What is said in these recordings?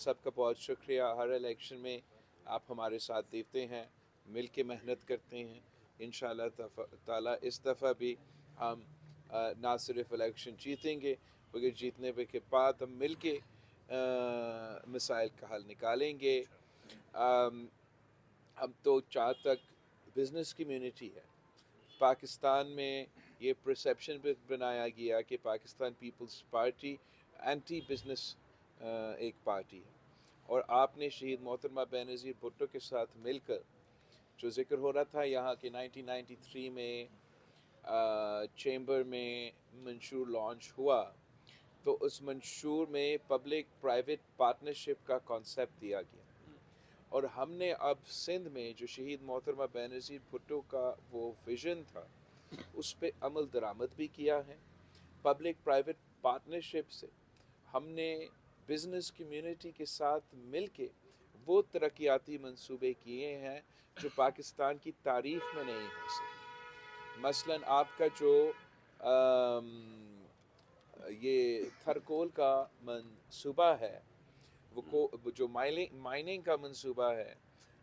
سب کا بہت شکریہ. ہر الیکشن میں آپ ہمارے ساتھ دیتے ہیں, مل کے محنت کرتے ہیں. انشاءاللہ تعالیٰ اس دفعہ بھی ہم نہ صرف الیکشن جیتیں گے بلکہ جیتنے کے بعد ہم مل کے مسائل کا حل نکالیں گے. ہم تو جہاں تک بزنس کمیونٹی ہے پاکستان میں یہ پرسیپشن بھی بنایا گیا کہ پاکستان پیپلز پارٹی اینٹی بزنس ایک پارٹی ہے, اور آپ نے شہید محترمہ بینظیر بھٹو کے ساتھ مل کر جو ذکر ہو رہا تھا یہاں کے 1993 میں چیمبر میں منشور لانچ ہوا, تو اس منشور میں پبلک پرائیویٹ پارٹنرشپ کا کانسیپٹ دیا گیا, اور ہم نے اب سندھ میں جو شہید محترمہ بینظیر بھٹو کا وہ ویژن تھا اس پہ عمل درآمد بھی کیا ہے. پبلک پرائیویٹ پارٹنرشپ سے ہم نے بزنس کمیونٹی کے ساتھ مل کے وہ ترقیاتی منصوبے کیے ہیں جو پاکستان کی تاریخ میں نہیں ہو سکے. مثلاً آپ کا جو یہ تھرکول کا منصوبہ ہے, وہ جو مائننگ کا منصوبہ ہے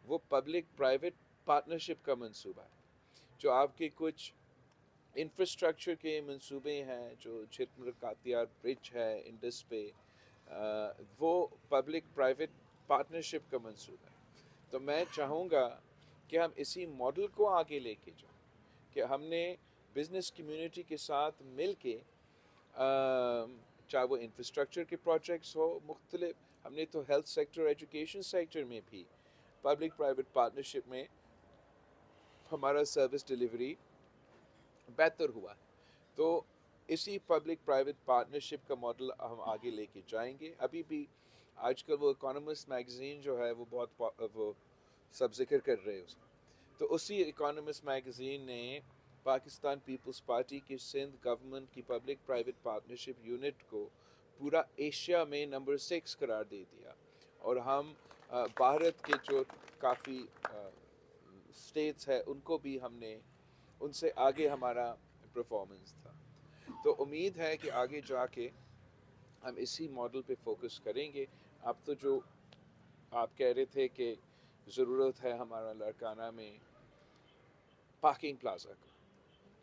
وہ پبلک پرائیویٹ پارٹنرشپ کا منصوبہ ہے. جو آپ کے کچھ انفراسٹرکچر کے منصوبے ہیں, جو چھتر کاتیار برج ہے انڈس پہ, وہ پبلک پرائیویٹ پارٹنرشپ کا منصوبہ ہے. تو میں چاہوں گا کہ ہم اسی ماڈل کو آگے لے کے جائیں کہ ہم نے بزنس کمیونٹی کے ساتھ مل کے چاہے وہ انفراسٹرکچر کے پروجیکٹس ہو مختلف, ہم نے تو ہیلتھ سیکٹر ایجوکیشن سیکٹر میں بھی پبلک پرائیویٹ پارٹنرشپ میں ہمارا سروس ڈیلیوری بہتر ہوا ہے. تو اسی پبلک پرائیویٹ پارٹنرشپ کا ماڈل ہم آگے لے کے جائیں گے. ابھی بھی آج کل وہ اکانومسٹ میگزین جو ہے وہ بہت وہ سب ذکر کر رہے اس کا, تو اسی اکانومسٹ میگزین نے پاکستان پیپلز پارٹی کی سندھ گورنمنٹ کی پبلک پرائیویٹ پارٹنرشپ یونٹ کو پورا ایشیا میں نمبر 6 قرار دے دیا, اور ہم بھارت کے جو کافی اسٹیٹس ہے ان کو بھی ہم نے ان سے آگے ہمارا پرفارمنس تھا. تو امید ہے کہ آگے جا کے ہم اسی ماڈل پہ فوکس کریں گے. اب تو جو آپ کہہ رہے تھے کہ ضرورت ہے ہمارا لڑکانہ میں پارکنگ پلازا کا,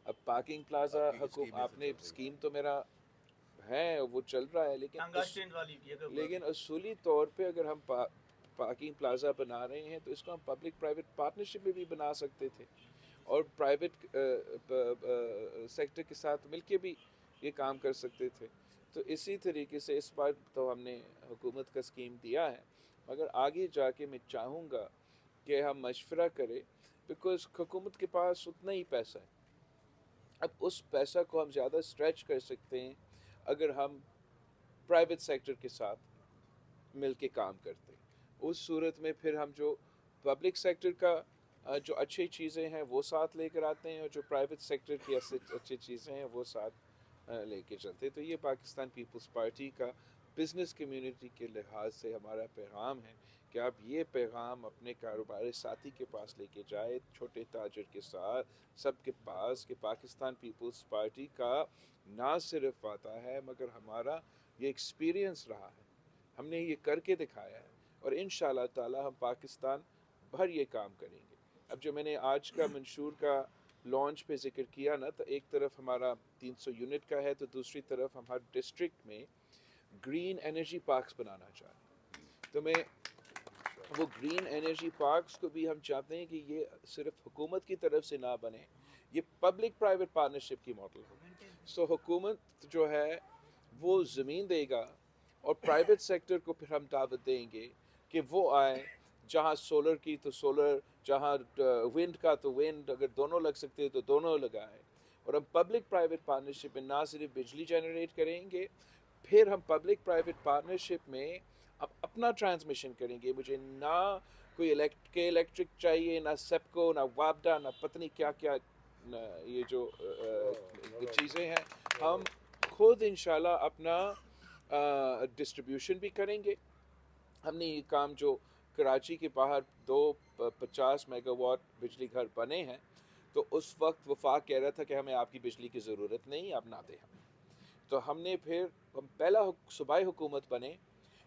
اب پارکنگ پلازا آپ نے اسکیم تو میرا ہے وہ چل رہا ہے, لیکن اصولی طور پہ اگر ہم پارکنگ پلازا بنا رہے ہیں تو اس کو ہم پبلک پرائیویٹ پارٹنرشپ میں بھی بنا سکتے تھے, اور پرائیویٹ سیکٹر کے ساتھ مل کے بھی یہ کام کر سکتے تھے. تو اسی طریقے سے اس بار تو ہم نے حکومت کا اسکیم دیا ہے, مگر آگے جا کے میں چاہوں گا کہ ہم مشورہ کریں, بیکاز حکومت کے پاس اتنا ہی پیسہ ہے. اب اس پیسہ کو ہم زیادہ اسٹریچ کر سکتے ہیں اگر ہم پرائیویٹ سیکٹر کے ساتھ مل کے کام کرتے ہیں. اس صورت میں پھر ہم جو پبلک سیکٹر کا جو اچھی چیزیں ہیں وہ ساتھ لے کر آتے ہیں, اور جو پرائیویٹ سیکٹر کی اچھی چیزیں ہیں وہ ساتھ لے کے چلتے ہیں. تو یہ پاکستان پیپلز پارٹی کا بزنس کمیونٹی کے لحاظ سے ہمارا پیغام ہے کہ آپ یہ پیغام اپنے کاروباری ساتھی کے پاس لے کے جائے, چھوٹے تاجر کے ساتھ سب کے پاس, کہ پاکستان پیپلز پارٹی کا نہ صرف وعدہ ہے مگر ہمارا یہ ایکسپیرینس رہا ہے, ہم نے یہ کر کے دکھایا ہے, اور انشاءاللہ تعالی ہم پاکستان بھر یہ کام کریں گے. اب جو میں نے آج کا منشور کا لانچ پہ ذکر کیا نا, تو ایک طرف ہمارا 300 یونٹ کا ہے, تو دوسری طرف ہم ہر ڈسٹرکٹ میں گرین انرجی پارکس بنانا چاہتے ہیں. تو میں وہ گرین انرجی پارکس کو بھی ہم چاہتے ہیں کہ یہ صرف حکومت کی طرف سے نہ بنے, یہ پبلک پرائیویٹ پارٹنرشپ کی ماڈل ہو. سو حکومت جو ہے وہ زمین دے گا, اور پرائیویٹ سیکٹر کو پھر ہم دعوت دیں گے کہ وہ آئے, جہاں سولر کی تو سولر, جہاں ونڈ کا تو ونڈ, اگر دونوں لگ سکتے ہیں تو دونوں لگائیں. اور ہم پبلک پرائیویٹ پارٹنرشپ میں نہ صرف بجلی جنریٹ کریں گے, پھر ہم پبلک پرائیویٹ پارٹنرشپ میں اب اپنا ٹرانسمیشن کریں گے. مجھے نہ کوئی الیکٹرک چاہیے, نہ سیپکو, نہ وابڈا, نہ پتنی کیا کیا یہ جو چیزیں ہیں, ہم خود انشاءاللہ اپنا ڈسٹریبیوشن بھی کریں گے. ہم نے یہ کام جو کراچی کے باہر 250 میگا واٹ بجلی گھر بنے ہیں, تو اس وقت وفاق کہہ رہا تھا کہ ہمیں آپ کی بجلی کی ضرورت نہیں, آپ نہ دیں ہمیں. تو ہم نے پھر ہم پہلا صوبائی حکومت بنے